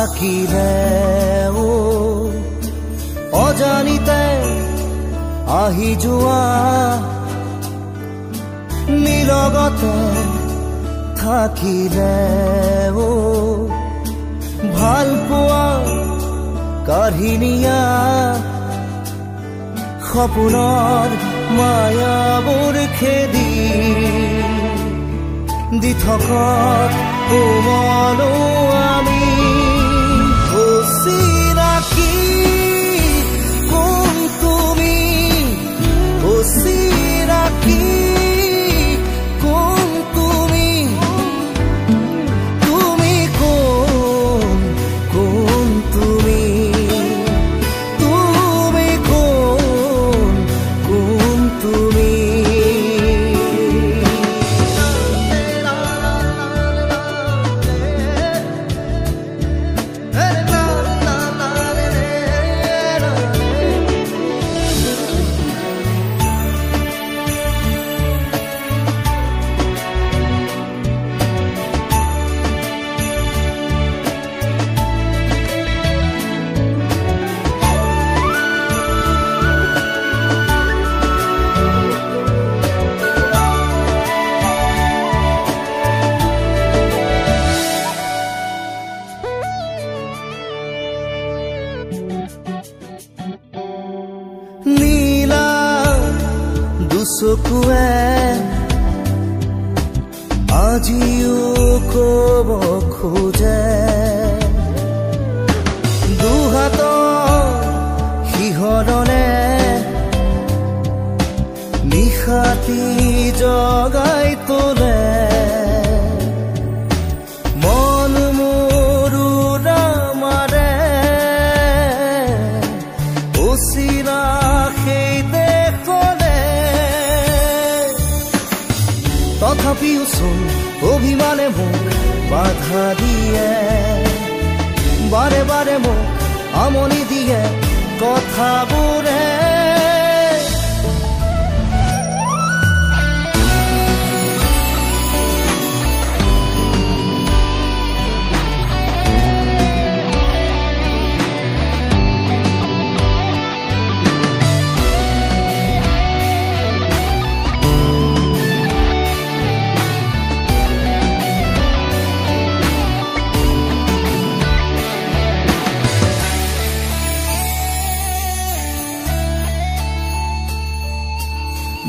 থাকিলেও অজানিতে আহি যোৱা নিলগতে থাকিলেও ভাল পোৱা কাহিনীয়া সপোনৰ মায়াবোৰ খেদি দি থকাত কোমলো আমি অচিনাকি কোন তুমি অচিনাকি কোন তুমি তুমি কোন কোন তুমি তুমি কোন কোন তুমি নীলা দুচকুৱে আজিও কব খোজে দুহাতৰ শিহৰণে নিশাতি জগাই তোলে মন মোৰো ৰামাৰে অচিনা সেই দেখলে তথাপিও চোন অভিমানে মোক বাধা দিয়ে বাৰে বাৰে মোক আমনি দিয়ে কথাবোৰে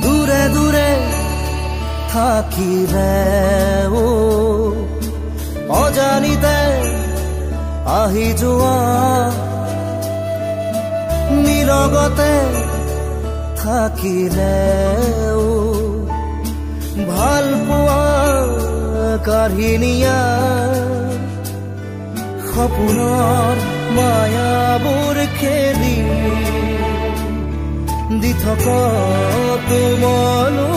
দূৰে দূৰে থাকিলেও অজানিতে আহি যোৱা নিলগতে থাকিলেও ভাল পোৱা কাহিনীয়া সপোনৰ মায়াবোৰ খেদি দি থকা তোমালো